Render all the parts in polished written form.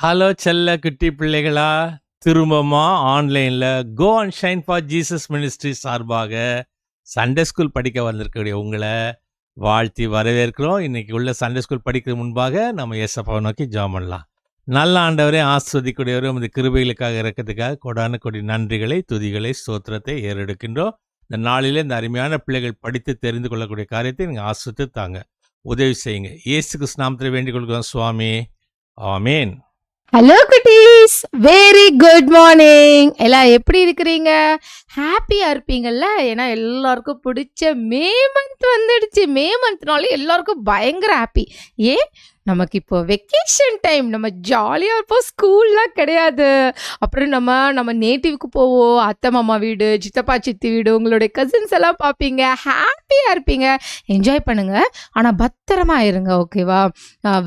Hello செல்ல குட்டி பிள்ளைகளா, திரும்பமா ஆன்லைன்ல go and shine for Jesus ministry சார்பாக சண்டே ஸ்கூல் படிக்க வந்திருக்கக்கூடிய உங்களை வாழ்த்தி வரவேற்கிறோம். இன்னைக்கு உள்ள சண்டே ஸ்கூல் படிக்கிறது முன்பாக நம்ம ஏசப்பாவை நோக்கி ஜெபம் பண்ணலாம். நல்ல ஆண்டவரே, ஆஸ்வதிக்கூடியவரே, உமது கிருபைகளுக்காக இறக்கத்துக்காக கொடான கொடி நன்றிகளை, துதிகளை, ஸ்தோத்திரத்தை ஏறெடுக்கின்றோம். இந்த நாளிலே இந்த அருமையான பிள்ளைகள் படித்து தெரிந்து கொள்ளக்கூடிய காரியத்தை நீங்கள் ஆஸ்வதித்து தாங்க, உதவி செய்யுங்க. இயேசு கிறிஸ்து நாமத்தில் வேண்டிக் கொள்கிறோம் சுவாமி, ஆமேன். ஹலோ குட்டீஸ், வெரி குட் மார்னிங். எல்லாம் எப்படி இருக்கிறீங்க? ஹாப்பியா இருப்பீங்கல்ல? ஏன்னா எல்லாருக்கும் பிடிச்ச மே மந்த் வந்துடுச்சு. மே மந்த்னாலே எல்லாருக்கும் பயங்கர ஹாப்பி. ஏன்? நமக்கு இப்போ வெக்கேஷன் டைம், நம்ம ஜாலியாக இருப்போம். ஸ்கூல்லாம் கிடையாது. அப்புறம் நம்ம நேட்டிவ்க்கு போவோம். அத்தை மாமா வீடு, சித்தப்பா சித்தி வீடு, உங்களுடைய கசின்ஸ் எல்லாம் பார்ப்பீங்க. ஹாப்பியாக இருப்பீங்க. என்ஜாய் பண்ணுங்க. ஆனால் பத்திரமா இருங்க, ஓகேவா?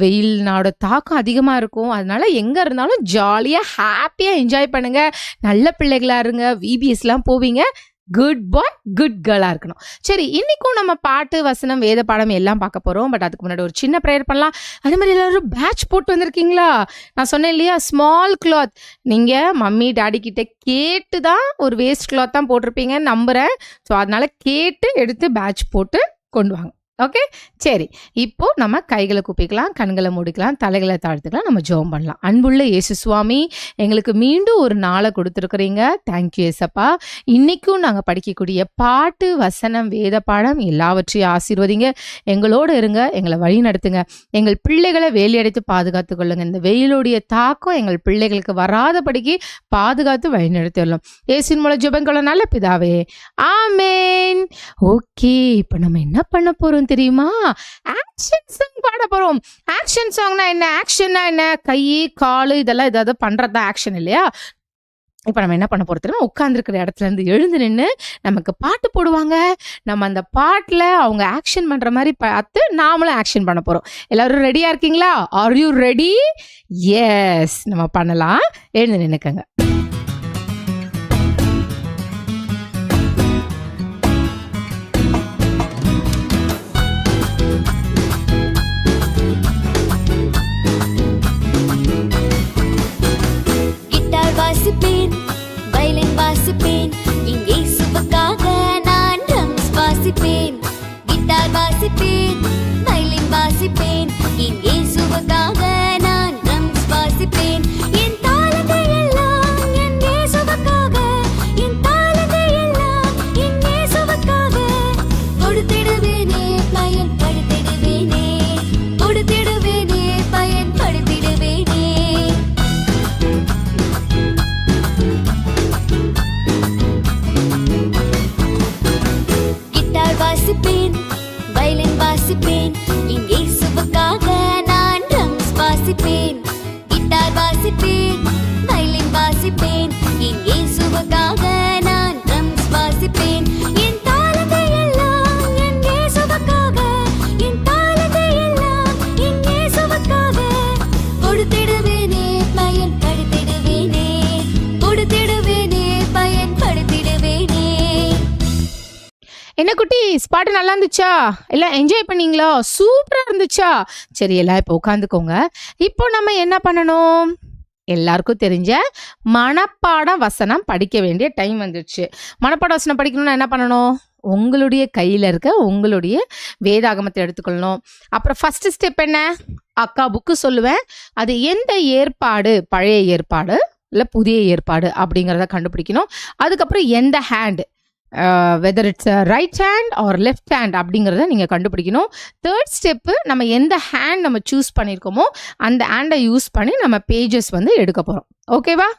வெயில்னோட தாக்கம் அதிகமாக இருக்கும். அதனால எங்கே இருந்தாலும் ஜாலியாக ஹாப்பியாக என்ஜாய் பண்ணுங்க. நல்ல பிள்ளைகளாக இருங்க. விபிஎஸ்லாம் போவீங்க. குட் பாய், குட் கேர்ளாக இருக்கணும். சரி, இன்றைக்கும் நம்ம பாட்டு, வசனம், வேத பாடம் எல்லாம் பார்க்க போகிறோம். பட் அதுக்கு முன்னாடி ஒரு சின்ன ப்ரேயர் பண்ணலாம். அதே மாதிரி எல்லோரும் பேட்ச் போட்டு வந்திருக்கீங்களா? நான் சொன்னேன் இல்லையா, ஸ்மால் கிளாத். நீங்கள் மம்மி டாடி கிட்ட கேட்டு தான் ஒரு வேஸ்ட் கிளாத் தான் போட்டிருப்பீங்கன்னு நம்புகிறேன். ஸோ அதனால் கேட்டு எடுத்து பேட்ச் போட்டு கொண்டு வாங்க. ஓகே, சரி. இப்போ நம்ம கைகளை குப்பிக்கலாம், கண்களை மூடிக்கலாம், தலைகளை தாழ்த்துக்கலாம், நம்ம ஜெபம் பண்ணலாம். அன்புள்ள இயேசு சுவாமி, எங்களுக்கு மீண்டும் ஒரு நாளை கொடுத்துருக்குறீங்க. தேங்க்யூ ஏசப்பா. இன்றைக்கும் நாங்கள் படிக்கக்கூடிய பாட்டு, வசனம், வேத பாடம் எல்லாவற்றையும் ஆசீர்வதிங்க. எங்களோடு இருங்க, எங்களை வழி நடத்துங்க. எங்கள் பிள்ளைகளை வேலையடைத்து பாதுகாத்து கொள்ளுங்க. இந்த வெயிலுடைய தாக்கம் எங்கள் பிள்ளைகளுக்கு வராதபடிக்கு பாதுகாத்து வழி நடத்திடலாம். இயேசுவின் மூலம் ஜெபங்களை நல்ல பிதாவே, ஆமேன். ஓகே, இப்போ நம்ம என்ன பண்ண போகிறோம் தெரியுமா? ஆக்ஷன் சாங் பாட போறோம். ஆக்ஷன் சாங்னா என்ன? ஆக்ஷன்னா என்ன? கை, காலு இதெல்லாம் ஏதாவது பண்றது தான் ஆக்ஷன் இல்லையா? இப்போ நம்ம என்ன பண்ண போறோம் தெரியுமா? உட்கார்ந்துருக்கிற இடத்துல இருந்து எழுந்து நின்று நமக்கு பாட்டு போடுவாங்க. நம்ம அந்த பாட்டில் அவங்க ஆக்ஷன் பண்ற மாதிரி பார்த்து நாமளும் ஆக்ஷன் பண்ண போறோம். எல்லாரும் ரெடியா இருக்கீங்களா? Are you ready? எஸ், நம்ம பண்ணலாம். எழுந்து நின்னுக்கங்க. வாசிப்பேன், வயலின் வாசிப்பேன், என் இயேசுவுக்காக நான் ட்ரம்ஸ் வாசிப்பேன். கிட்டார் வாசிப்பேன், வயலின் வாசிப்பேன், என் இயேசுவுக்காக நான் ட்ரம்ஸ் வாசிப்பேன். என் தாளங்கள் எல்லாம் என் இயேசுவுக்காக, என் தாளங்கள் எல்லாம் என் இயேசுவுக்காக. கொடுத்திடுவேனே, பயன்படுத்திடுவேனே, கொடுத்திடுவேனே, பயன்படுத்திடுவேனே. வாசிப்பேன், வயலின் வாசிப்பேன், என் இயேசுவுக்காக நான் ட்ரம்ஸ் வாசிப்பேன். கிட்டார் வாசிப்பேன், வயலின் வாசிப்பேன், என் இயேசுவுக்காக நான் ட்ரம்ஸ் வாசிப்பேன். என் தாளங்கள் எல்லாம் என் இயேசுவுக்காக, என் தாளங்கள் எல்லாம் என் இயேசுவுக்காக. கொடுத்திடுவேனே, பயன்படுத்திடுவேனே, கொடுத்திடுவேனே, பயன்படுத்திடுவேனே. என்ன குட்டீஸ், பாட்டு நல்லா இருந்துச்சா? எல்லாம் என்ஜாய் பண்ணீங்களா? சூப்பராக இருந்துச்சா? சரி, எல்லாம் இப்போ உட்காந்துக்கோங்க. இப்போ நம்ம என்ன பண்ணணும்? எல்லாருக்கும் தெரிஞ்ச மனப்பாடம் வசனம் படிக்க வேண்டிய டைம் வந்துடுச்சு. மனப்பாட வசனம் படிக்கணும்னா என்ன பண்ணணும்? உங்களுடைய கையில் இருக்க உங்களுடைய வேதாகமத்தை எடுத்துக்கொள்ளணும். அப்புறம் ஃபர்ஸ்ட் ஸ்டெப் என்ன? அக்கா புக்கு சொல்லுவேன். அது எந்த ஏற்பாடு, பழைய ஏற்பாடு இல்லை புதிய ஏற்பாடு அப்படிங்கிறத கண்டுபிடிக்கணும். அதுக்கப்புறம் எந்த hand, whether it's right hand are left hand அப்படிங்கிறத நீங்கள் கண்டுபிடிக்கணும். தேர்ட் ஸ்டெப்பு, நம்ம எந்த ஹேண்ட் நம்ம சூஸ் பண்ணியிருக்கோமோ அந்த ஹேண்டை யூஸ் பண்ணி நம்ம பேஜஸ் வந்து எடுக்க போகிறோம். ஓகேவா?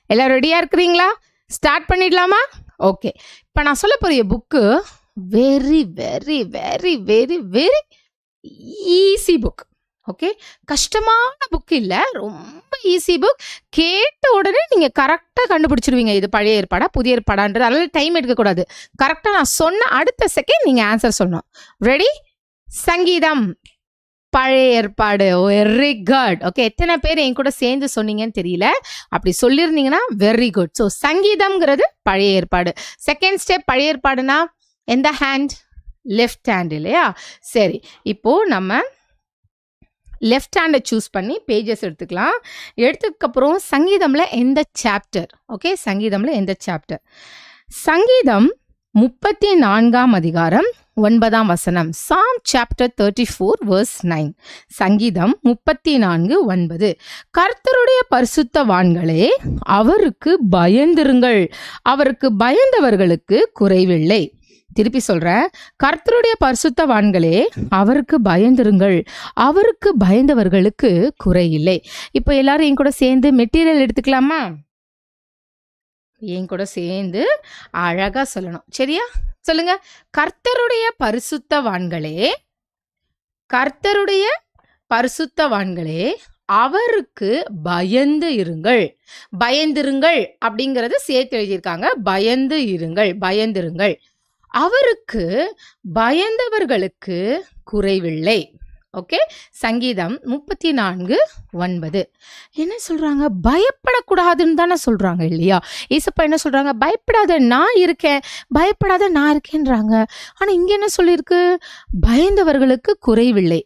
எல்லாம் ரெடியாக இருக்கிறீங்களா? ஸ்டார்ட் பண்ணிடலாமா? ஓகே, இப்போ நான் சொல்ல போகிற book very very very very very easy book. Okay, கஷ்டமான புக் இல்லை, ரொம்ப ஈஸி புக். கேட்ட உடனே நீங்கள் கரெக்டாக கண்டுபிடிச்சிருவீங்க இது பழைய ஏற்பாடா புதிய ஏற்பாடான்றது. அதனால டைம் எடுக்கக்கூடாது. கரெக்டாக நான் சொன்ன அடுத்த செகண்ட் நீங்கள் ஆன்சர் சொல்லணும். ரெடி? சங்கீதம், பழைய ஏற்பாடு. Very good. ஓகே, எத்தனை பேர் என் கூட சேர்ந்து சொன்னீங்கன்னு தெரியல. அப்படி சொல்லியிருந்தீங்கன்னா வெரி குட். ஸோ சங்கீதம்ங்கிறது பழைய ஏற்பாடு. செகண்ட் ஸ்டெப், பழைய ஏற்பாடுனா எந்த ஹேண்ட்? லெஃப்ட் ஹேண்ட் இல்லையா? சரி, இப்போ நம்ம லெஃப்ட் ஹேண்டை சூஸ் பண்ணி பேஜஸ் எடுத்துக்கலாம். எடுத்ததுக்கப்புறம் சங்கீதம்ல எந்த சாப்டர், ஓகே, சங்கீதம்ல எந்த சாப்டர்? சங்கீதம் 34ஆம் அதிகாரம் 9ஆம் வசனம். Psalm chapter 34 verse 9. சங்கீதம் 34:9. கர்த்தருடைய பரிசுத்தவான்களே அவருக்கு பயந்திருங்கள், அவருக்கு பயந்தவர்களுக்கு குறைவில்லை. திருப்பி சொல்றேன், கர்த்தருடைய பரிசுத்தவான்களே அவருக்கு பயந்திருங்கள், அவருக்கு பயந்தவர்களுக்கு குறையில்லை. இப்போ எல்லாரும் என் கூட சேர்ந்து மெட்டீரியல் எடுத்துக்கலாமா? என் கூட சேர்ந்து அழகா சொல்லணும், சரியா? சொல்லுங்க. கர்த்தருடைய பரிசுத்தவான்களே, கர்த்தருடைய பரிசுத்தவான்களே அவருக்கு பயந்து இருங்கள். பயந்திருங்கள் அப்படிங்கறது சேர்த்து எழுதியிருக்காங்க. பயந்து இருங்கள், பயந்திருங்கள். அவருக்கு பயந்தவர்களுக்கு குறைவில்லை. ஓகே, சங்கீதம் 34:9. என்ன சொல்றாங்க? பயப்படக்கூடாதுன்னு தானே சொல்றாங்க இல்லையா? ஏசப்பா என்ன சொல்றாங்க? பயப்படாத நான் இருக்கேன், பயப்படாத நான் இருக்கேன்றாங்க. ஆனா இங்க என்ன சொல்லியிருக்கு? பயந்தவர்களுக்கு குறைவில்லை.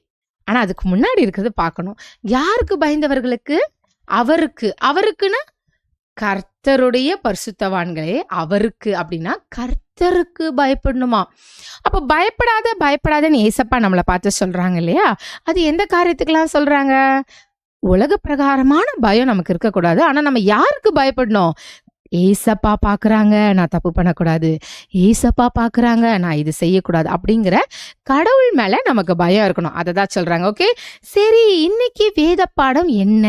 ஆனா அதுக்கு முன்னாடி இருக்கிறது பார்க்கணும். யாருக்கு பயந்தவர்களுக்கு? அவருக்கு. அவருக்குன்னா கர்த்தருடைய பரிசுத்தவான்களே அவருக்கு அப்படின்னா கர்த்தருக்கு பயப்படணுமா? அப்ப பயப்படாத பயப்படாதன்னு ஏசப்பா நம்மளை பார்த்து சொல்றாங்க இல்லையா? அது எந்த காரியத்துக்கெல்லாம் சொல்றாங்க? உலக பிரகாரமான பயம் நமக்கு இருக்கக்கூடாது. ஆனா நம்ம யாருக்கு பயப்படணும்? ஏசப்பா பாக்குறாங்க, நான் தப்பு பண்ணக்கூடாது, ஏசப்பா பாக்குறாங்க, நான் இது செய்யக்கூடாது அப்படிங்கிற கடவுள் மேல நமக்கு பயம் இருக்கணும். அதை தான் சொல்றாங்க. ஓகே, சரி, இன்னைக்கு வேத பாடம் என்ன?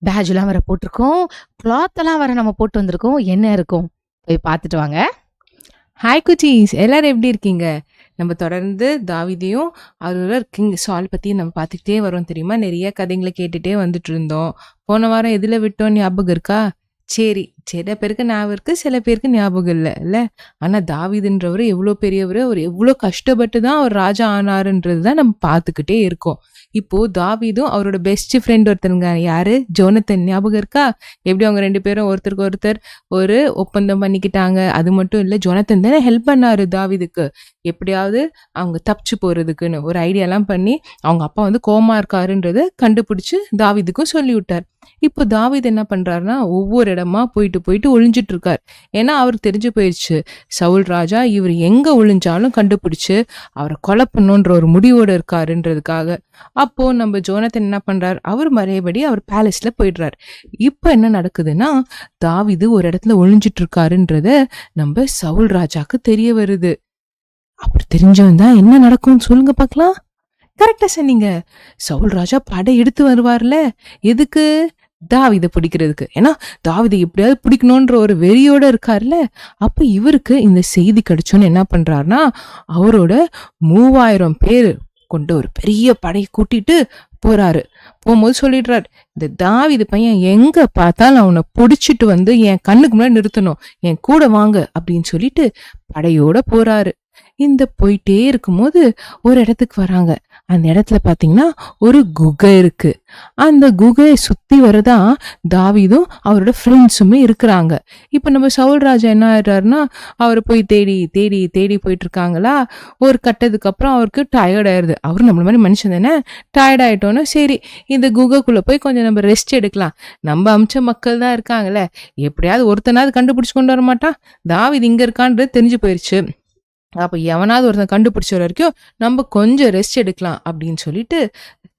பேட்ஜெல்லாம் வர போட்டிருக்கோம், கிளாத் எல்லாம் வர நம்ம போட்டு வந்திருக்கோம். என்ன இருக்கும் போய் பார்த்துட்டு வாங்க. ஹாய் குட்டீஸ், எல்லாரும் எப்படி இருக்கீங்க? நம்ம தொடர்ந்து தாவீதையும் அவரோட கிங் சால் பத்தி நம்ம பார்த்துக்கிட்டே வரோம் தெரியுமா? நிறைய கதைங்களை கேட்டுட்டே வந்துட்டு இருந்தோம். போன வாரம் எதுல விட்டோம் ஞாபகம் இருக்கா? சரி, சில பேருக்கு ஞாபகம் இருக்கு, சில பேருக்கு ஞாபகம் இல்லை. ஆனா தாவீதுன்றவர் எவ்வளோ பெரியவர், அவர் எவ்வளோ கஷ்டப்பட்டு தான் அவர் ராஜா ஆனாருன்றது தான் நம்ம பார்த்துக்கிட்டே இருக்கோம். இப்போ தாவீதும் அவரோட பெஸ்ட் ஃப்ரெண்ட் ஒருத்தருங்க, யாரு? ஜோனத்தன். ஞாபகம் இருக்கா? எப்படி அவங்க 2 பேரும் ஒருத்தருக்கு ஒருத்தர் ஒரு ஒப்பந்தம் பண்ணிக்கிட்டாங்க. அது மட்டும் இல்லை, ஜோனத்தன் தானே ஹெல்ப் பண்ணாரு தாவீதுக்கு, எப்படியாவது அவங்க தப்பிச்சு போறதுக்குன்னு ஒரு ஐடியாலாம் பண்ணி அவங்க அப்பா வந்து கோமா இருக்காருன்றத கண்டுபிடிச்சு தாவீதுக்கும் சொல்லி விட்டார். இப்போ தாவீது என்ன பண்றாருன்னா ஒவ்வொரு இடமா போயிட்டு ஒளிஞ்சிட்டு இருக்கார். ஏன்னா அவருக்கு தெரிஞ்சு போயிடுச்சு, சவுல் ராஜா இவர் எங்க ஒளிஞ்சாலும் கண்டுபிடிச்சு அவரை கொலை பண்ணணுன்ற ஒரு முடிவோட இருக்காருன்றதுக்காக. அப்போ நம்ம ஜோனத்தன் என்ன பண்றாரு? அவர் மறையபடி அவர் பேலஸ்ல போயிடுறாரு. இப்ப என்ன நடக்குதுன்னா தாவீது ஒரு இடத்துல ஒளிஞ்சிட்டு இருக்காருன்றத நம்ம சவுல் ராஜாக்கு தெரிய வருது. அப்படி தெரிஞ்சவன் தான் என்ன நடக்கும்னு சொல்லுங்க பார்க்கலாம். கரெக்டா சொன்னீங்க. சவுல் ராஜா படை எடுத்து வருவார்ல. எதுக்கு? தாவீதை பிடிக்கிறதுக்கு. ஏன்னா தாவீதை எப்படியாவது பிடிக்கணும்ன்ற ஒரு வெறியோட இருக்காருல்ல. அப்ப இவருக்கு இந்த செய்தி கிடைச்சோன்னு என்ன பண்றாருன்னா அவரோட 3000 பேர் கொண்டு ஒரு பெரிய படையை கூட்டிட்டு போறாரு. போகும்போது சொல்லிடுறாரு, இந்த தாவீது பையன் எங்க பார்த்தாலும் அவனை பிடிச்சிட்டு வந்து என் கண்ணுக்கு முன்னாடி நிறுத்தணும், என் கூட வாங்க அப்படின்னு சொல்லிட்டு படையோட போறாரு. இந்த போயிட்டே இருக்கும்போது ஒரு இடத்துக்கு வராங்க. அந்த இடத்துல பாத்தீங்கன்னா ஒரு குகை இருக்கு. அந்த குகையை சுத்தி வரதான் தாவீதும் அவரோட ஃப்ரெண்ட்ஸுமே இருக்கிறாங்க. இப்ப நம்ம சவுல் ராஜா என்ன ஆயிடுறாருன்னா அவரை போய் தேடி போயிட்டு இருக்காங்களா. ஒரு கட்டத்துக்கு அப்புறம் அவருக்கு டயர்ட் ஆயிருது. அவரு நம்மள மாதிரி மனுஷன் தானே. டயர்ட் ஆயிட்டோன்னு சரி இந்த குகைக்குள்ள போய் கொஞ்சம் நம்ம ரெஸ்ட் எடுக்கலாம், நம்ம அமிச்ச மக்கள் தான் இருக்காங்கல்ல, எப்படியாவது ஒருத்தனாவது கண்டுபிடிச்சு கொண்டு வர மாட்டான், தாவீது இங்க இருக்கான்றது தெரிஞ்சு போயிருச்சு. அப்ப எவனாவது ஒருத்தன் கண்டுபிடிச்ச வரைக்கும் நம்ம கொஞ்சம் ரெஸ்ட் எடுக்கலாம் அப்படின்னு சொல்லிட்டு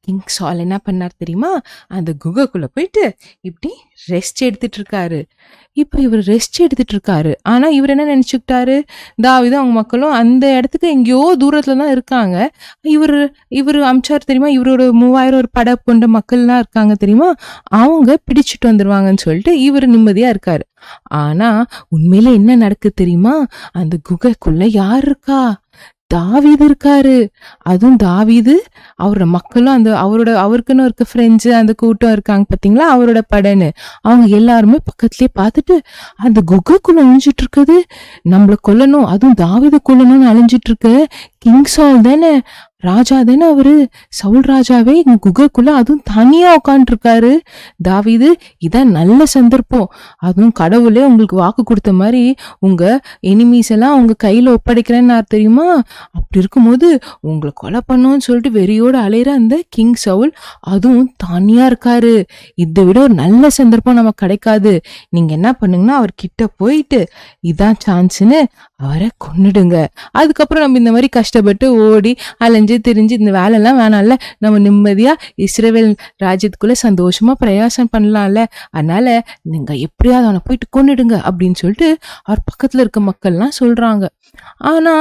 கிங் சால் என்ன பண்ணார் தெரியுமா? அந்த குகைக்குள்ள போயிட்டு இப்படி ரெஸ்ட் எடுத்துட்டு இருக்காரு. இப்ப இவர் ரெஸ்ட் எடுத்துட்டு இருக்காரு. ஆனா இவர் என்ன நினைச்சுக்கிட்டாரு? தாவீதும் அவங்க மக்களும் அந்த இடத்துக்கு எங்கேயோ தூரத்துலதான் இருக்காங்க. இவரு அமிச்சார் தெரியுமா? இவரோட 3000 ஒரு படை கொண்ட மக்கள்லாம் இருக்காங்க தெரியுமா? அவங்க பிடிச்சிட்டு வந்துருவாங்கன்னு சொல்லிட்டு இவர் நிம்மதியா இருக்காரு. ஆனா உண்மையில என்ன நடக்கு தெரியுமா? அந்த குகைக்குள்ள யார் இருக்கா? தாவீது இருக்காரு. அதுவும் தாவீது அவரோட மக்களும் அந்த அவருக்குன்னு இருக்க ஃப்ரெண்ட்ஸ் அந்த கூட்டம் இருக்காங்க பாத்தீங்களா, அவரோட படைன்னு, அவங்க எல்லாருமே பக்கத்துலயே பார்த்துட்டு அந்த குகைக்குள்ள அழிஞ்சிட்டு இருக்குது, நம்மள கொல்லணும், அதுவும் தாவீது கொல்லணும்னு அழிஞ்சிட்டு இருக்க கிங் சால் தானே, ராஜா தானே அவரு, சவுல் ராஜாவே இங்க குகைக்குள்ள அதுவும் தனியா உட்காந்துருக்காரு. தாவீது இதான் நல்ல சந்தர்ப்பம், அதுவும் கடவுளே உங்களுக்கு வாக்கு கொடுத்த மாதிரி உங்க எனிமீஸ் எல்லாம் உங்க கையில ஒப்படைக்கிறேன்னு தெரியுமா? அப்படி இருக்கும்போது உங்களை கொலை பண்ணோன்னு சொல்லிட்டு வெறியோட அலையிற அந்த கிங் சவுல் அதுவும் தனியா இருக்காரு. இதை விட ஒரு நல்ல சந்தர்ப்பம் நமக்கு கிடைக்காது. நீங்க என்ன பண்ணுங்கன்னா அவர் கிட்ட போயிட்டு இதான் சான்ஸ்ன்னு அவரை கொன்னுடுங்க. அதுக்கப்புறம் நம்ம இந்த மாதிரி கஷ்டப்பட்டு ஓடி அலைஞ்சு தெரிஞ்சு இந்த வேலைலாம் வேணாம்ல, நம்ம நிம்மதியா இஸ்ரவேல் ராஜ்யத்துக்குள்ள சந்தோஷமா பிரயாசம் பண்ணலாம்ல. அதனால நீங்க எப்படியாவது அவனை போயிட்டு கொன்னுடுங்க அப்படின்னு சொல்லிட்டு அவர் பக்கத்துல இருக்க மக்கள்லாம் சொல்றாங்க. ஆனா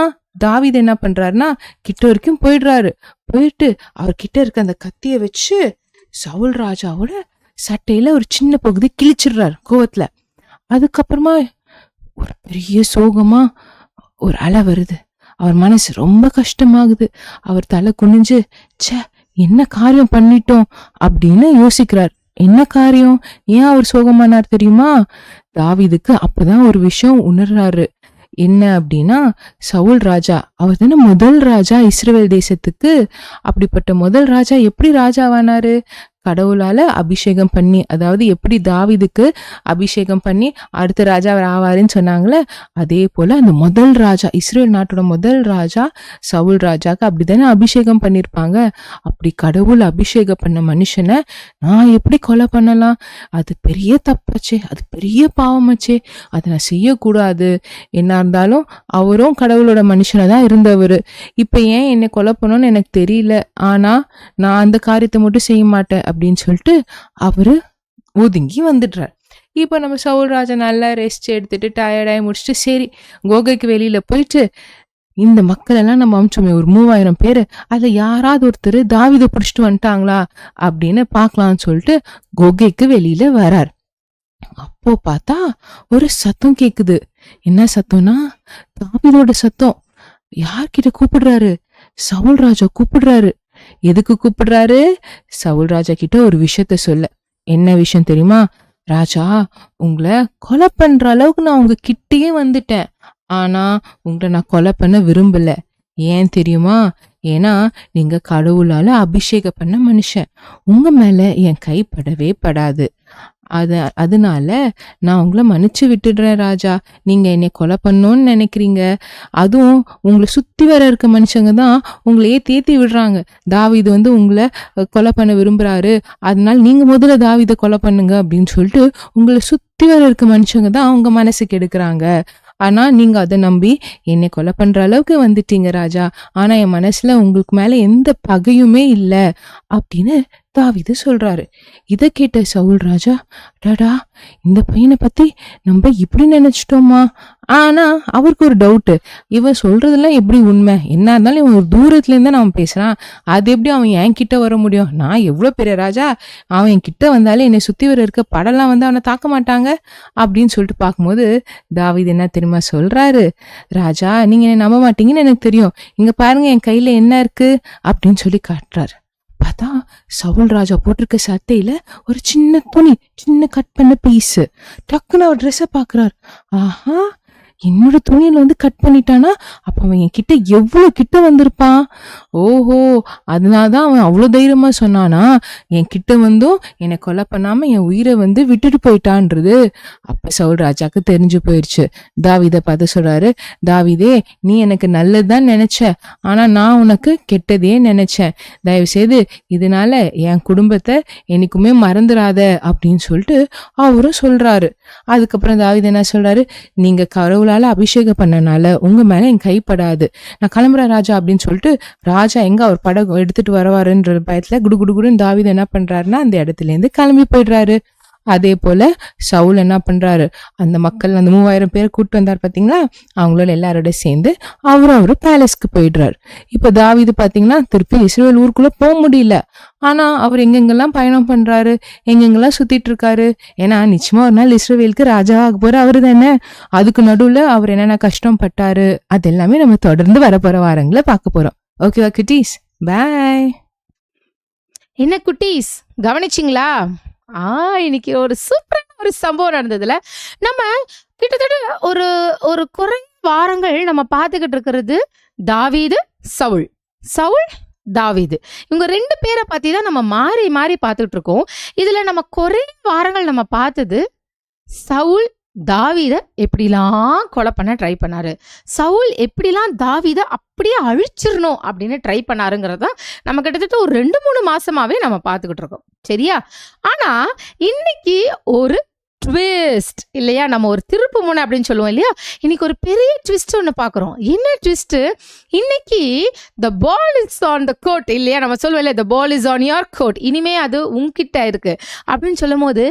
தாவீது என்ன பண்றாருன்னா கிட்ட வரைக்கும் போயிடுறாரு. போயிட்டு அவர்கிட்ட இருக்க அந்த கத்திய வச்சு சவுல் ராஜாவோட சட்டையில ஒரு சின்ன பகுதி கிழிச்சிடுறாரு கோவத்துல. அதுக்கப்புறமா ஒரு பெரிய சோகமா ஒரு அலை வருது. அவர் மனசு ரொம்ப கஷ்டமாகுது. அவர் தலை குனிஞ்சு என்ன காரியம் பண்ணிட்டோம் அப்படின்னு யோசிக்கிறார். என்ன காரியம், ஏன் அவர் சோகமானார் தெரியுமா? தாவீதுக்கு அப்பதான் ஒரு விஷயம் உணர்றாரு. என்ன அப்படின்னா, சவுல் ராஜா அவர் தானே முதல் ராஜா இஸ்ரவேல் தேசத்துக்கு. அப்படிப்பட்ட முதல் ராஜா எப்படி ராஜாவானாரு? கடவுளால அபிஷேகம் பண்ணி, அதாவது எப்படி தாவீதுக்கு அபிஷேகம் பண்ணி அடுத்த ராஜா ஆவாருன்னு சொன்னாங்களே, அதே போல அந்த முதல் ராஜா, இஸ்ரேல் நாட்டோட முதல் ராஜா சவுல் ராஜாக்கு அப்படித்தானே அபிஷேகம் பண்ணிருப்பாங்க. அப்படி கடவுள் அபிஷேகம் பண்ண மனுஷனை நான் எப்படி கொலை பண்ணலாம்? அது பெரிய தப்பாச்சே, அது பெரிய பாவமாச்சே, அதை நான் செய்யக்கூடாது. என்ன இருந்தாலும் அவரும் கடவுளோட மனுஷனை தான் இருந்தவர். இப்ப ஏன் என்னை கொலை பண்ணணும்னு எனக்கு தெரியல, ஆனா நான் அந்த காரியத்தை மட்டும் செய்ய மாட்டேன் அப்படின்னு சொல்லிட்டு அவரு ஒதுங்கி வந்துடுறார். இப்போ நம்ம சவுல் ராஜா நல்லா ரெஸ்ட் எடுத்துட்டு டயர்டாகி முடிச்சுட்டு சரி கோகைக்கு வெளியில போயிட்டு இந்த மக்கள் எல்லாம் நம்ம அமிச்சோமே ஒரு 3000 பேரு, அதுல யாராவது ஒருத்தர் தாவீதை பிடிச்சிட்டு வந்துட்டாங்களா அப்படின்னு பாக்கலாம்னு சொல்லிட்டு கோகைக்கு வெளியில வரார். அப்போ பார்த்தா ஒரு சத்தம் கேக்குது. என்ன சத்தம்னா தாவீதோட சத்தம். யார்கிட்ட கூப்பிடுறாரு? சவுல் ராஜா கூப்பிடுறாரு. எதுக்கு கூப்பிடுறாரு? சவுல் ராஜா கிட்ட ஒரு விஷயத்த சொல்ல. என்ன விஷயம் தெரியுமா? ராஜா, உங்களை கொலை பண்ற அளவுக்கு நான் உங்க கிட்டயே வந்துட்டேன், ஆனா உங்களை நான் கொலை பண்ண விரும்பல. ஏன் தெரியுமா? ஏன்னா நீங்க கடவுளால அபிஷேகம் பண்ண மனுஷன், உங்க மேல என் கை படவே படாது. அதனால நான் உங்களை மன்னிச்சு விட்டுடுறேன் ராஜா. நீங்க என்னை கொலை பண்ணணும்னு நினைக்கிறீங்க, அதுவும் உங்களை சுத்தி வர இருக்க மனுஷங்க தான் உங்களையே தேத்தி விடுறாங்க. தாவீது உங்களை கொலை பண்ண விரும்புறாரு, அதனால நீங்க முதல்ல தாவீதை கொலை பண்ணுங்க அப்படின்னு சொல்லிட்டு உங்களை சுத்தி வர இருக்க மனுஷங்க தான் உங்க மனசுக்கு எடுக்கிறாங்க. ஆனா நீங்க அதை நம்பி என்னை கொலை பண்ற அளவுக்கு வந்துட்டீங்க ராஜா. ஆனா என் மனசுல உங்களுக்கு மேல எந்த பகையுமே இல்லை அப்படின்னு தாவீது சொல்றாரு. இதை கேட்ட சவுல் ராஜா, டாடா இந்த பையனை பத்தி நம்ம இப்படி நினைச்சிட்டோமா? ஆனா அவருக்கு ஒரு டவுட், இவன் சொல்றதெல்லாம் எப்படி உண்மை? என்ன இருந்தாலும் இவன் ஒரு தூரத்துல இருந்தா அவன் பேசுறான், அது எப்படி அவன் என் கிட்ட வர முடியும்? நான் எவ்வளவு பெரிய ராஜா, அவன் என் கிட்ட வந்தாலே என்னை சுத்தி வர இருக்க படம்லாம் அவனை தாக்க மாட்டாங்க அப்படின்னு சொல்லிட்டு பார்க்கும்போது தாவீது என்ன தெரியுமா சொல்றாரு? ராஜா, நீங்க என்ன நம்ப மாட்டீங்கன்னு எனக்கு தெரியும், இங்க பாருங்க என் கையில என்ன இருக்கு அப்படின்னு சொல்லி காட்டுறாரு. பார்த்தா சவுல் ராஜா போட்டிருக்க சட்டையில ஒரு சின்ன துணி, சின்ன கட் பண்ண பீஸ். டக்குன்னு அவர் ட்ரெஸ்ஸை பாக்குறாரு. ஆஹா, என்னோட துணியில கட் பண்ணிட்டானா, அப்ப அவன் என் கிட்ட எவ்வளவு கிட்ட வந்திருப்பான். ஓஹோ, அதனாலதான் அவன் அவ்வளவு தைரியமா சொன்னானா என் கிட்ட என்னை கொலை பண்ணாம என் உயிரை விட்டுட்டு போயிட்டான்றது. அப்ப சவுல் ராஜாக்கு தெரிஞ்சு போயிடுச்சு. தாவீதை பார்த்து சொல்றாரு, தாவீதே, நீ எனக்கு நல்லதுதான் நினைச்ச, ஆனா நான் உனக்கு கெட்டதே நினைச்சேன். தயவு செய்து இதனால என் குடும்பத்தை என்னைக்குமே மறந்துடாத அப்படின்னு சொல்லிட்டு அவரும் சொல்றாரு. அதுக்கப்புறம் தாவீது என்ன சொல்றாரு? நீங்க கடவுளால அபிஷேகம் பண்ணனால உங்க மேல என் கைப்படாது, நான் கிளம்புறேன் ராஜா அப்படின்னு சொல்லிட்டு ராஜா எங்க அவர் படம் எடுத்துட்டு வருவாருன்ற பயத்துல குடுகுடுன்னு தாவீது என்ன பண்றாருன்னா அந்த இடத்துல இருந்து கிளம்பி போயிடுறாரு. அதே போல சவுல் என்ன பண்றாரு? அந்த மக்கள் அந்த 3000 பேர் கூட்டு வந்தார் பாத்தீங்களா, அவங்களோட எல்லாரோட சேர்ந்து அவரு பேலஸ்க்கு போயிடுறாரு. இப்ப தாவீது பாத்தீங்கன்னா திருப்பி இஸ்ரவேல் ஊருக்குள்ள போக முடியல. ஆனா அவர் எங்கெங்கெல்லாம் பயணம் பண்றாரு, எங்கெங்கெல்லாம் சுத்திட்டு இருக்காரு. ஏன்னா நிச்சயமா ஒரு நாள் இஸ்ரவேலுக்கு ராஜா ஆக போற அவரு தானே. அதுக்கு நடுவுல அவர் என்னென்ன கஷ்டம் பட்டாரு, அது எல்லாமே நம்ம தொடர்ந்து வரப்போற வாரங்களை பார்க்க போறோம். ஓகேவா குட்டீஸ்? பாய். என்ன குட்டீஸ் கவனிச்சிங்களா? இன்னைக்கு ஒரு சூப்பரான ஒரு சம்பவம் நடந்ததுல நம்ம கிட்டத்தட்ட ஒரு ஒரு குறைந்த வாரங்கள் நம்ம பார்த்துக்கிட்டு இருக்கிறது தாவீது, சவுல் தாவீது. இவங்க 2 பேரை பத்தி தான் நம்ம மாறி மாறி பார்த்துட்டு இருக்கோம். இதுல நம்ம குறை வாரங்கள் நம்ம பார்த்தது, சவுல் தாவீத எப்படிலாம் கொலை பண்ண ட்ரை பண்ணாரு, சவுல் எப்படிலாம் தாவீத அப்படியே அழிச்சிடணும் அப்படின்னு ட்ரை பண்ணாருங்கிறது தான் நம்ம கிட்டத்தட்ட ஒரு 2-3 மாசமாவே நம்ம பார்த்துக்கிட்டு இருக்கோம். சரியா? ஆனா இன்னைக்கு ஒரு ட்விஸ்ட் இல்லையா, நம்ம ஒரு திருப்பு முனை அப்படின்னு சொல்லுவோம் இல்லையா, இன்னைக்கு ஒரு பெரிய ட்விஸ்ட் ஒன்று பார்க்குறோம். என்ன ட்விஸ்ட்? இன்னைக்கு த ball is on the court இல்லையா, நம்ம சொல்லுவோம் இல்லையா, த ball is on your court, இனிமே அது உங்ககிட்ட இருக்கு அப்படின்னு சொல்லும் போது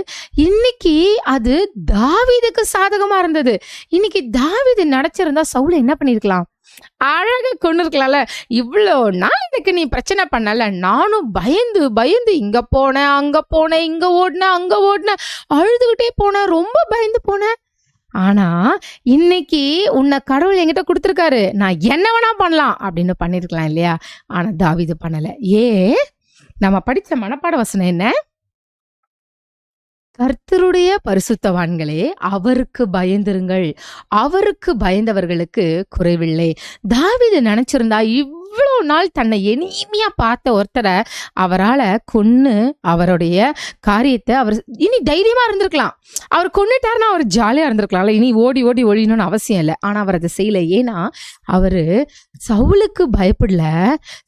இன்னைக்கு அது தாவீதுக்கு சாதகமா இருந்தது. இன்னைக்கு தாவீது நினைச்சிருந்தா சவுல் என்ன பண்ணிருக்கலாம், அழகா கொண்டு இருக்கலாம்ல. இவ்வளோ நாள் எனக்கு நீ பிரச்சனை பண்ணல, நானும் பயந்து பயந்து இங்க போனேன் அங்க போனேன், இங்க ஓடினேன் அங்க ஓடினேன், அழுதுகிட்டே போனேன், ரொம்ப பயந்து போனேன். ஆனா இன்னைக்கு உன்னை கடவுள் என்கிட்ட கொடுத்துருக்காரு, நான் என்ன வேணா பண்ணலாம் அப்படின்னு பண்ணிருக்கலாம் இல்லையா. ஆனா தாவீது பண்ணல. நம்ம படிச்ச மனப்பாட வசனம் என்ன? கர்த்தருடைய பரிசுத்தவான்களே அவருக்கு பயந்திருங்கள், அவருக்கு பயந்தவர்களுக்கு குறைவில்லை. தாவீது நினைச்சிருந்தா இவ்வளோ நாள் தன்னை எளிமையா பார்த்த ஒருத்தரை அவரால் கொன்னு அவருடைய காரியத்தை அவர் இனி தைரியமா இருந்திருக்கலாம். அவர் கொன்னுட்டாருன்னா அவர் ஜாலியா இருந்திருக்கலாம்ல, இனி ஓடி ஓடி ஒழியணும்னு அவசியம் இல்லை. ஆனா அவர் அதை செய்யல. ஏன்னா அவரு சவுலுக்கு பயப்படல.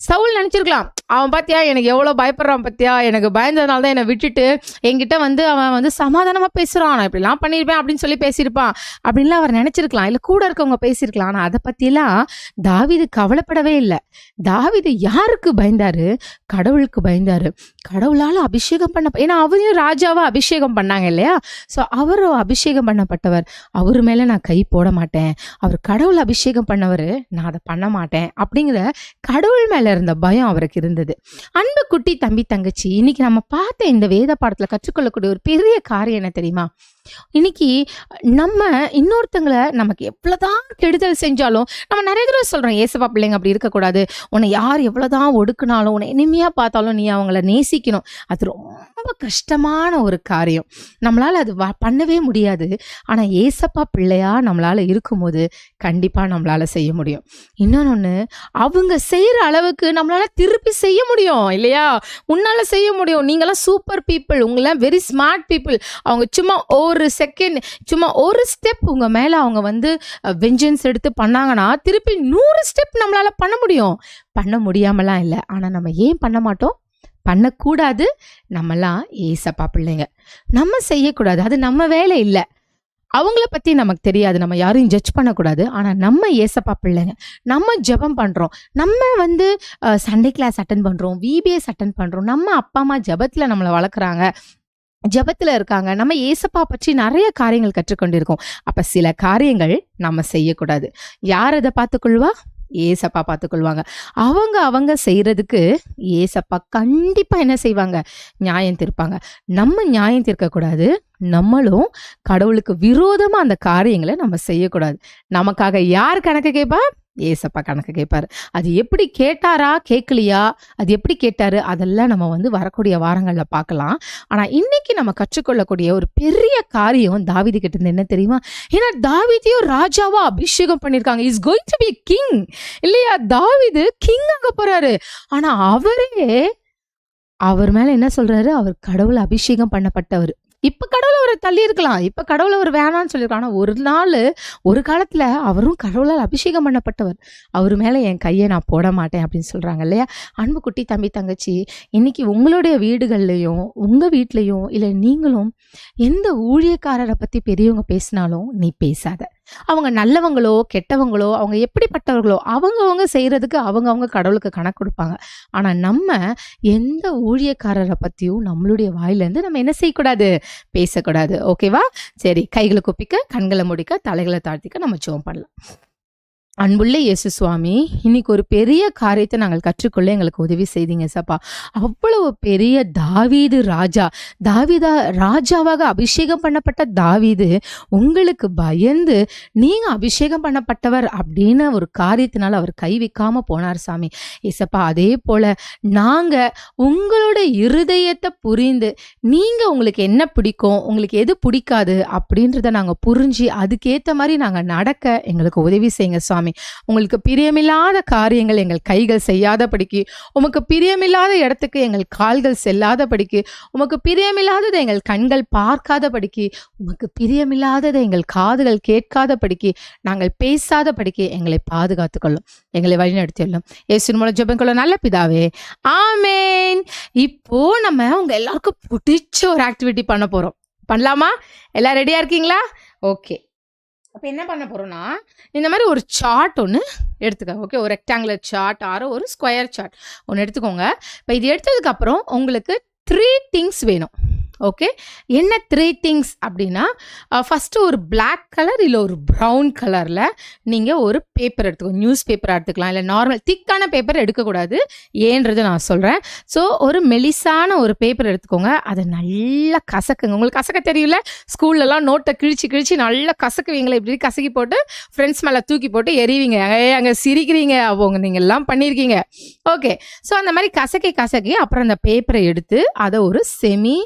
சவுல் நினைச்சிருக்கலாம், அவன் பாத்தியா எனக்கு எவ்வளவு பயப்படுறான் பாத்தியா, எனக்கு பயந்ததுனால தான் என்னை விட்டுட்டு என்கிட்ட வந்து அவன் வந்து சமாதானமா பேசுறான், நான் இப்படிலாம் பண்ணிருப்பேன் அப்படின்னு சொல்லி பேசியிருப்பான் அப்படின்லாம் அவர் நினைச்சிருக்கலாம், இல்ல கூட இருக்கவங்க பேசியிருக்கலாம். ஆனா அதை பத்தியெல்லாம் தாவீது கவலைப்படவே இல்லை. தாவீது யாருக்கு பயந்தாரு? கடவுளுக்கு பயந்தாரு. கடவுளால அபிஷேகம் பண்ண, ஏன்னா அவரையும் ராஜாவா அபிஷேகம் பண்ணாங்க இல்லையா. ஸோ அவரும் அபிஷேகம் பண்ணப்பட்டவர், அவர் மேல நான் கை போட மாட்டேன், அவர் கடவுள் அபிஷேகம் பண்ணவர், நான் அதை பண்ண மாட்டேன் அப்படிங்கிற கடவுள் மேல இருந்த பயம் அவருக்கு இருந்தது. அன்பு குட்டி தம்பி தங்கச்சி, இன்னைக்கு நம்ம பார்த்த இந்த வேத பாடத்துல கற்றுக்கொள்ளக்கூடிய ஒரு பெரிய காரியம் என்ன தெரியுமா? இன்னைக்கு நம்ம இன்னொருத்தங்களை நமக்கு எவ்வளவுதான் கெடுதல் செஞ்சாலும் நம்ம நிறைய தடவை சொல்றோம், ஏசப்பா பிள்ளைங்க அப்படி இருக்கக்கூடாது, உன்னை யார் எவ்வளவுதான் ஒடுக்குனாலும் உன்னை இனிமையா பார்த்தாலும் நீ அவங்கள நேசிக்கணும். அது ரொம்ப கஷ்டமான ஒரு காரியம், நம்மளால அது பண்ணவே முடியாது. ஆனா ஏசப்பா பிள்ளையா நம்மளால இருக்கும்போது கண்டிப்பா நம்மளால செய்ய முடியும். இன்னொன்னு, அவங்க செய்யற அளவுக்கு நம்மளால திருப்பி செய்ய முடியும் இல்லையா. உன்னால செய்ய முடியும். நீங்களாம் சூப்பர் பீப்புள், உங்களாம் வெரி ஸ்மார்ட் பீப்புள். அவங்க சும்மா ஒரு செகண்ட், சும்மா ஒரு ஸ்டெப் உங்க மேல அவங்க வந்து வெஞ்சன்ஸ் எடுத்து பண்ணாங்கன்னா திருப்பி 100 ஸ்டெப் நம்மளால பண்ண முடியும். பண்ண முடியாமலாம் இல்லை. ஆனா நம்ம ஏன் பண்ண மாட்டோம்? பண்ணக்கூடாது. நம்மலாம் ஏசப்பா பிள்ளைங்க, நம்ம செய்யக்கூடாது, அது நம்ம வேலை இல்லை. அவங்கள பத்தி நமக்கு தெரியாது, நம்ம யாரையும் ஜட்ஜ் பண்ணக்கூடாது. ஆனா நம்ம ஏசப்பா பிள்ளைங்க, நம்ம ஜெபம் பண்றோம், நம்ம வந்து சண்டே கிளாஸ் அட்டன் பண்றோம், விபிஎஸ் அட்டன் பண்றோம், நம்ம அப்பா அம்மா ஜெபத்துல நம்மளை வளர்க்குறாங்க, ஜெபத்துல இருக்காங்க, நம்ம ஏசப்பா பற்றி நிறைய காரியங்கள் கற்றுக்கொண்டிருக்கோம். அப்ப சில காரியங்கள் நம்ம செய்யக்கூடாது. யார் அதை பார்த்துக்கொள்வா? ஏசப்பா பார்த்துக்கொள்வாங்க. அவங்க செய்யறதுக்கு ஏசப்பா கண்டிப்பா என்ன செய்வாங்க? நியாயம் தீர்ப்பாங்க. நம்ம நியாயம் தீர்க்கக்கூடாது, நம்மளும் கடவுளுக்கு விரோதமா அந்த காரியங்களை நம்ம செய்யக்கூடாது. நமக்காக யார் கணக்கு கேட்பா? ஏசப்பா கணக்கு கேட்பாரு. அது எப்படி கேட்டாரா கேட்கலையா, அது எப்படி கேட்டாரு, அதெல்லாம் நம்ம வந்து வரக்கூடிய வாரங்கள்ல பார்க்கலாம். ஆனா இன்னைக்கு நம்ம கற்றுக்கொள்ளக்கூடிய ஒரு பெரிய காரியம் தாவீது கிட்ட இருந்து என்ன தெரியுமா? ஏன்னா தாவீதையும் ராஜாவா அபிஷேகம் பண்ணிருக்காங்க. Is going to be king இல்லையா. தாவீது கிங் ஆக போறாரு. ஆனா அவர் மேல என்ன சொல்றாரு? அவர் கடவுள் அபிஷேகம் பண்ணப்பட்டவர். இப்ப கடவுளை அவரை தள்ளி இருக்கலாம், இப்ப கடவுளை அவர் வேணான்னு சொல்லியிருக்கலாம். ஆனா ஒரு நாள், ஒரு காலத்துல அவரும் கடவுளால் அபிஷேகம் பண்ணப்பட்டவர். அவர் மேல என் கையை நான் போட மாட்டேன் அப்படின்னு சொல்றாங்க இல்லையா. அன்பு குட்டி தம்பி தங்கச்சி, இன்னைக்கு உங்களுடைய வீடுகள்லையும் உங்க வீட்லயும் இல்ல நீங்களும் எந்த ஊழியக்காரரை பத்தி பெரியவங்க பேசினாலும் நீ பேசாத. அவங்க நல்லவங்களோ கெட்டவங்களோ, அவங்க எப்படிப்பட்டவர்களோ, அவங்கவுங்க செய்யறதுக்கு அவங்கவுங்க கடவுளுக்கு கணக்கு கொடுப்பாங்க. ஆனா நம்ம எந்த ஊழியக்காரரை பத்தியும் நம்மளுடைய வாயிலிருந்து நம்ம என்ன செய்யக்கூடாது? பேசக்கூடாது. ஓகேவா? சரி, கைகளை குப்பிக்க, கண்களை முடிக்க, தலைகளை தாழ்த்திக்க, நம்ம ஜெபம் பண்ணலாம். அன்புள்ள இயேசு சுவாமி, இன்னைக்கு ஒரு பெரிய காரியத்தை நாங்கள் கற்றுக்கொள்ள எங்களுக்கு உதவி செய்தீங்க சப்பா. அவ்வளவு பெரிய தாவீது ராஜாவாக அபிஷேகம் பண்ணப்பட்ட தாவீது உங்களுக்கு பயந்து நீங்க அபிஷேகம் பண்ணப்பட்டவர் அப்படின்னு ஒரு காரியத்தினால அவர் கை வைக்காம போனார் சாமி. ஏசப்பா, அதே போல நாங்க உங்களோட இருதயத்தை புரிந்து நீங்க உங்களுக்கு என்ன பிடிக்கும், உங்களுக்கு எது பிடிக்காது அப்படின்றத நாங்க புரிஞ்சு அதுக்கேற்ற மாதிரி நாங்க நடக்க எங்களுக்கு உதவி செய்யுங்க சுவாமி. சுவாமி. உங்களுக்கு பிரியமில்லாத காரியங்கள் எங்கள் கைகள் செய்யாதபடிக்கு, உமக்கு பிரியமில்லாத இடத்துக்கு எங்கள் கால்கள் செல்லாதபடிக்கு, உமக்கு பிரியமில்லாததை எங்கள் கண்கள் பார்க்காதபடிக்கு, உமக்கு பிரியமில்லாததை எங்கள் காதுகள் கேட்காதபடிக்கு, நாங்கள் பேசாதபடிக்கு எங்களை பாதுகாத்துக்கொள்ளும், எங்களை வழிநடத்தியுள்ளோம். இயேசுவின் மூலம் ஜெபம் கொள்ள நல்ல பிதாவே, ஆமேன். இப்போ நம்ம உங்க எல்லாருக்கும் பிடிச்ச ஒரு ஆக்டிவிட்டி பண்ண போறோம். பண்ணலாமா? எல்லாம் ரெடியா இருக்கீங்களா? ஓகே. அப்போ என்ன பண்ண போறோம்னா, இந்த மாதிரி ஒரு சார்ட் ஒன்று எடுத்துக்கோங்க. ஓகே, ஒரு ரெக்டாங்குலர் சார்ட் ஆரோ ஒரு ஸ்கொயர் சார்ட் ஒன்று எடுத்துக்கோங்க. இப்போ இது எடுத்ததுக்கு அப்புறம் உங்களுக்கு 3 திங்ஸ் வேணும். ஓகே, என்ன 3 திங்ஸ் அப்படின்னா, ஃபஸ்ட்டு ஒரு பிளாக் கலர் இல்லை ஒரு ப்ரௌன் கலரில் நீங்கள் ஒரு பேப்பர் எடுத்துக்கோங்க. நியூஸ் பேப்பர் எடுத்துக்கலாம், இல்லை நார்மல் திக்கான பேப்பர் எடுக்கக்கூடாது, ஏன்றதை நான் சொல்கிறேன். ஸோ ஒரு மெலிசான ஒரு பேப்பர் எடுத்துக்கோங்க. அதை நல்லா கசக்குங்க. உங்களுக்கு கசக்க தெரியல, ஸ்கூல்லலாம் நோட்டை கிழிச்சு நல்லா கசக்குவீங்களே, இப்படி கசக்கி போட்டு ஃப்ரெண்ட்ஸ் மேலே தூக்கி போட்டு எறிவீங்க, அங்கே சிரிக்கிறீங்க, அவங்க நீங்கள் எல்லாம் பண்ணியிருக்கீங்க. ஓகே, ஸோ அந்த மாதிரி கசக்கி அப்புறம் அந்த பேப்பரை எடுத்து அதை ஒரு செமி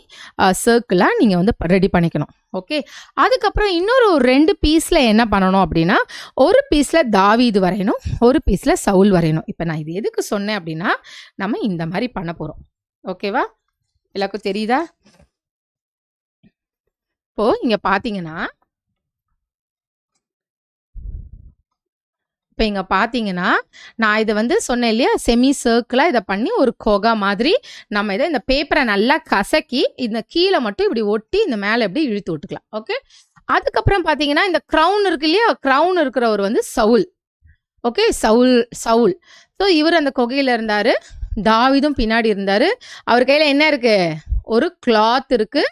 சர்க்கிளாக நீங்கள் வந்து ரெடி பண்ணிக்கணும். ஓகே, அதுக்கப்புறம் இன்னொரு 2 பீஸில் என்ன பண்ணணும் அப்படின்னா, ஒரு பீஸில் தாவீது வரையணும், ஒரு பீஸில் சவுல் வரையணும். இப்போ நான் இது எதுக்கு சொன்னேன் அப்படின்னா, நம்ம இந்த மாதிரி பண்ண போகிறோம். ஓகேவா? எல்லாருக்கும் தெரியுதா? இப்போது இங்கே பார்த்தீங்கன்னா, நான் இதை வந்து சொன்னேன் இல்லையா, செமி சர்க்கிளாக இதை பண்ணி ஒரு கொகை மாதிரி நம்ம இதை இந்த பேப்பரை நல்லா கசக்கி இந்த கீழே மட்டும் இப்படி ஒட்டி இந்த மேலே இப்படி இழுத்து விட்டுக்கலாம். ஓகே, அதுக்கப்புறம் பார்த்தீங்கன்னா இந்த க்ரௌன் இருக்கு இல்லையா, க்ரௌன் இருக்கிறவர் வந்து சவுல். ஓகே, சவுல். ஸோ இவர் அந்த கொகையில் இருந்தார், தாவீதும் பின்னாடி இருந்தார். அவர் கையில் என்ன இருக்கு? ஒரு கிளாத் இருக்கு,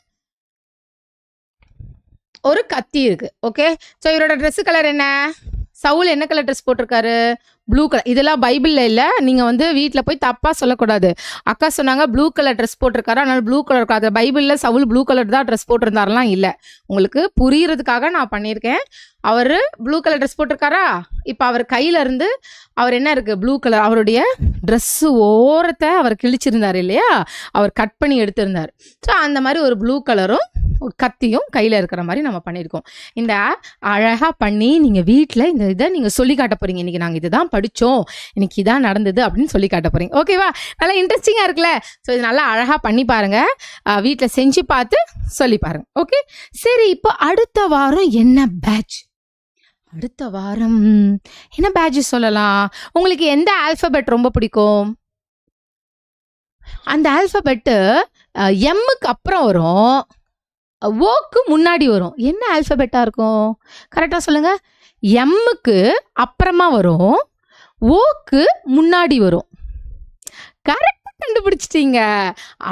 ஒரு கத்தி இருக்கு. ஓகே, ஸோ இவரோட ட்ரெஸ் கலர் என்ன? சவுல் என்ன கலர் ட்ரெஸ் போட்டிருக்காரு? Blue colour. இதெல்லாம் பைபிளில் இல்லை, நீங்கள் வந்து வீட்டில் போய் தப்பாக சொல்லக்கூடாது. அக்கா சொன்னாங்க ப்ளூ கலர் ட்ரெஸ் போட்டிருக்காரு, அதனால ப்ளூ கலர் இருக்காது. பைபிளில் சவுல் ப்ளூ கலர் தான் ட்ரெஸ் போட்டிருந்தாரெலாம் இல்லை. உங்களுக்கு புரியுறதுக்காக நான் பண்ணியிருக்கேன். அவர் ப்ளூ கலர் ட்ரெஸ் போட்டிருக்காரா? இப்போ அவர் கையில் இருந்து அவர் என்ன இருக்குது? Blue colour. அவருடைய ட்ரெஸ்ஸு ஓரத்தை அவர் கிழிச்சிருந்தார் இல்லையா, அவர் கட் பண்ணி எடுத்திருந்தார். ஸோ அந்த மாதிரி ஒரு ப்ளூ கலரும் கத்தியும் கையில் இருக்கிற மாதிரி நம்ம பண்ணியிருக்கோம். இந்த அழகாக பண்ணி நீங்கள் வீட்டில் இந்த இதை நீங்கள் சொல்லி காட்ட போகிறீங்க. இன்றைக்கி நாங்கள் இதுதான் படித்தோம், இன்னைக்கு இதான் நடந்தது அப்படின்னு சொல்லி காட்ட போகிறீங்க. ஓகேவா? நல்லா இன்ட்ரெஸ்டிங்காக இருக்குல்ல? ஸோ இது நல்லா அழகாக பண்ணி பாருங்கள், வீட்டில் செஞ்சு பார்த்து சொல்லி பாருங்கள். ஓகே, சரி. இப்போ அடுத்த வாரம் என்ன பேட்ச்? அடுத்த வாரம் என்ன பேட்ச் சொல்லலாம்? உங்களுக்கு எந்த ஆல்ஃபபெட் ரொம்ப பிடிக்கும்? அந்த ஆல்ஃபபெட்டு எம்முக்கு அப்புறம் வரும், ஓக்கு முன்னாடி வரும். என்ன ஆல்ஃபபெட்டாக இருக்கும்? கரெக்டாக சொல்லுங்கள். எம்முக்கு அப்புறமா வரும், ஓக்கு முன்னாடி வரும். கரெக்டாக கண்டுபிடிச்சிட்டீங்க.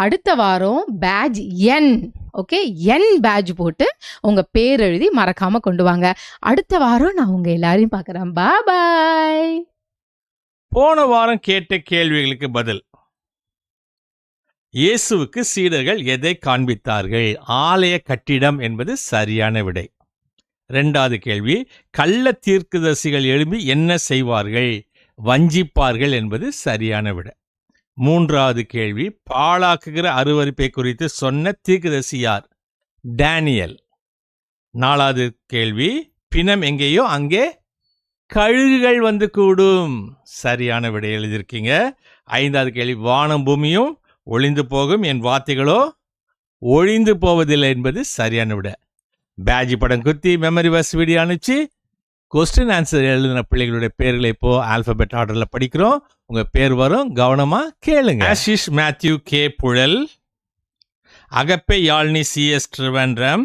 அடுத்த வாரம் பேட்ச் என். ஓகே, என் பேட்ச் போட்டு உங்கள் பேர் எழுதி மறக்காமல் கொண்டு வாங்க. அடுத்த வாரம் நான் உங்கள் எல்லாரையும் பார்க்குறேன். பாய். போன வாரம் கேட்ட கேள்விகளுக்கு பதில். இயேசுவுக்கு சீடர்கள் எதை காண்பித்தார்கள்? ஆலய கட்டிடம் என்பது சரியான விடை. 2வது கேள்வி, கள்ள தீர்க்கதரிசிகள் எழும்பி என்ன செய்வார்கள்? வஞ்சிப்பார்கள் என்பது சரியான விடை. 3வது கேள்வி, பாழாக்குகிற அருவருப்பை குறித்து சொன்ன தீர்க்கதரிசி யார்? டேனியல். 4வது கேள்வி, பிணம் எங்கேயோ அங்கே கழுகுகள் வந்து கூடும். சரியான விடை எழுதியிருக்கீங்க. 5வது கேள்வி, வானம் பூமியும் ஒளிந்து போகும், என் வார்த்தைகளோ ஒழிந்து போவதில்லை என்பது சரியான விடை. பேட்ஜ் படம் குத்தி மெமரி வர்ஸ் வீடியோ அனுப்பிச்சு கொஸ்டின் ஆன்சர் எழுதின பிள்ளைகளுடைய பேர்களை இப்போ ஆல்பபெட் ஆர்டரில் படிக்கிறோம். உங்கள் பேர் வரும், கவனமாக கேளுங்க. Ashish Mathew K Puzhal, Agape Yazhini CS Trivandrum,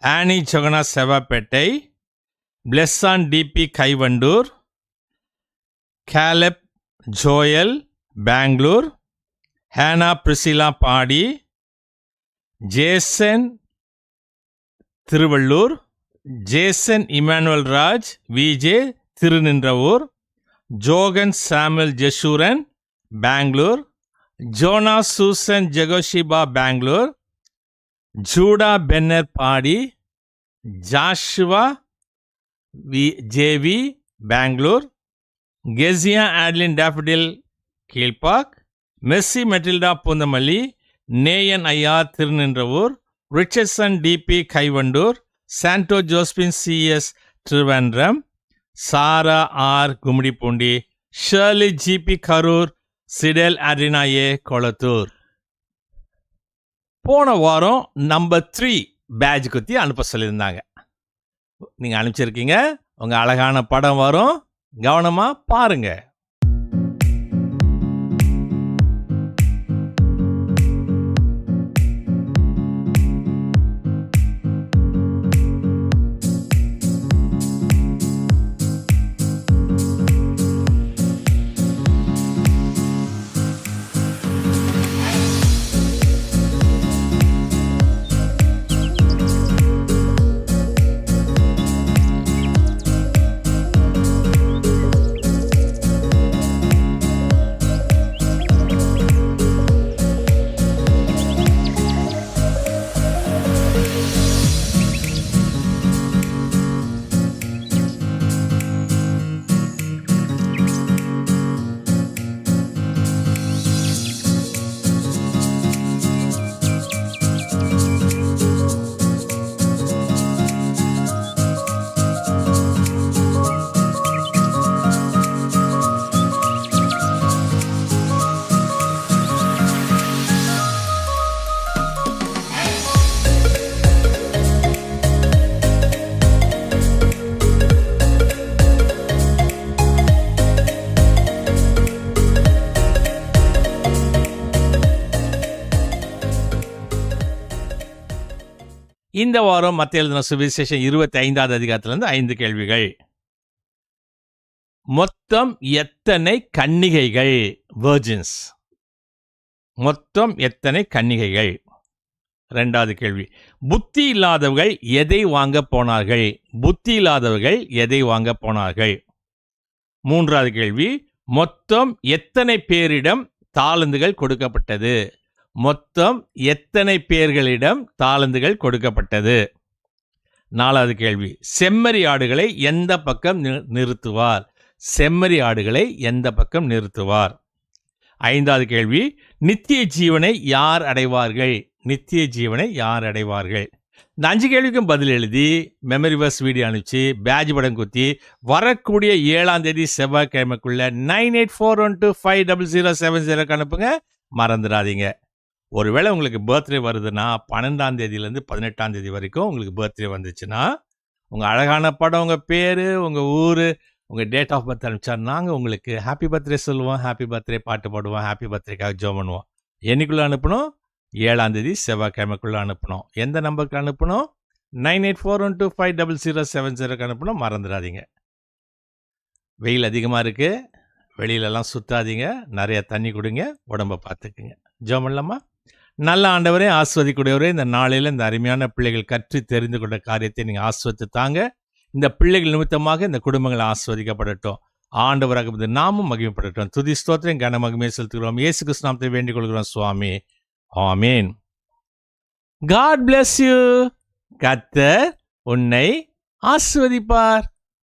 Annie Johanna Sevapettai, Blesson TP Kaivandur, Caleb Joel Bangalore, Hannah Priscilla Padi, Jason Tiruvallur, Jason Emmanuel Raj VJ Thiruninravur, Johan Samuel Jeshurun Bangalore, Jonah Susan Jehosheba Bangalore, Judah Benner Padi, Joshua JV Bangalore, Keziah Adlin Daffodil Kilpauk, Messi Matilda Poonamallee, Neyan Ayya Thiruninravur, Richardson TP Kaivandur, Santo Josephine CS Trivandrum, Sarah R Gummidipoondi, Shirley GP Karur, Sidel அட்ரினா ஏ கொளத்தூர். போன வாரம் number 3 batch குத்தி அனுப்ப சொல்லியிருந்தாங்க. நீங்கள் அனுப்பிச்சிருக்கீங்க. உங்கள் அழகான படம் வரும், கவனமாக பாருங்க. இந்த வாரம் மத்திய எழுதின சுவிசேஷம் 25வது அதிகாரத்திலிருந்து 5 கேள்விகள். மொத்தம் எத்தனை கன்னிகைகள்? வெர்ஜின்ஸ். மொத்தம் எத்தனை கன்னிகைகள்? 2வது கேள்வி, புத்தி இல்லாதவர்கள் எதை வாங்க போனார்கள்? புத்தி இல்லாதவர்கள் எதை வாங்க போனார்கள்? 3வது கேள்வி, மொத்தம் எத்தனை பேரிடம் தாலந்துகள் கொடுக்கப்பட்டது? மொத்தம் எத்தனை பேர்களிடம் தாலந்துகள் கொடுக்கப்பட்டது? 4வது கேள்வி, செம்மறி ஆடுகளை எந்த பக்கம் நிறுத்துவார்? செம்மறி ஆடுகளை எந்த பக்கம் நிறுத்துவார்? 5வது கேள்வி, நித்திய ஜீவனை யார் அடைவார்கள்? நித்திய ஜீவனை யார் அடைவார்கள்? இந்த 5 கேள்விக்கும் பதில் எழுதி மெமரி வர்ஸ் வீடியோ அனுப்பிச்சு பேட்ச் படம் குத்தி வரக்கூடிய 7ஆம் தேதி செவ்வாய்க்கிழமைக்குள்ள 9841250070 அனுப்புங்க. மறந்துடாதீங்க. ஒருவேளை உங்களுக்கு பர்த்டே வருதுன்னா 12ஆம் தேதியிலேருந்து 18ஆம் தேதி வரைக்கும் உங்களுக்கு பர்த்டே வந்துச்சுன்னா உங்கள் அழகான படம், உங்கள் பேர், உங்கள் ஊர், உங்கள் டேட் ஆஃப் பர்த் அனுப்பிச்சா நாங்கள் உங்களுக்கு ஹாப்பி பர்த்டே சொல்லுவோம், ஹாப்பி பர்த்டே பாட்டு பாடுவோம், ஹாப்பி பர்த்டேக்காக ஜோம் பண்ணுவோம். என்னைக்குள்ளே அனுப்பணும்? 7ஆம் தேதி செவ்வாய்க்கிழமைக்குள்ளே அனுப்பணும். எந்த நம்பருக்கு அனுப்பணும்? 9841250070 அனுப்பணும். மறந்துடாதீங்க. வெயில் அதிகமாக இருக்குது, வெளியிலலாம் சுற்றாதீங்க, நிறைய தண்ணி குடிங்க, உடம்பை பார்த்துக்குங்க. ஜோம் பண்ணலாமா? நல்ல ஆண்டவரே, ஆஸ்வதிக்கூடியவரே, இந்த நாளையில் இந்த அருமையான பிள்ளைகள் கற்று தெரிந்து கொண்ட காரியத்தை நீங்கள் ஆஸ்வதித்து தாங்க. இந்த பிள்ளைகள் நிமித்தமாக இந்த குடும்பங்கள் ஆஸ்வதிக்கப்படட்டும். ஆண்டவராக நாமும் மகிமைப்படட்டும். துதி ஸ்தோத்திரம் கன மகிமையை செலுத்துகிறோம். இயேசு கிறிஸ்து நாமத்தை வேண்டிக் கொள்கிறோம் சுவாமி. ஆமீன். God bless you. கர்த்தர் உன்னை ஆஸ்வதிப்பார்.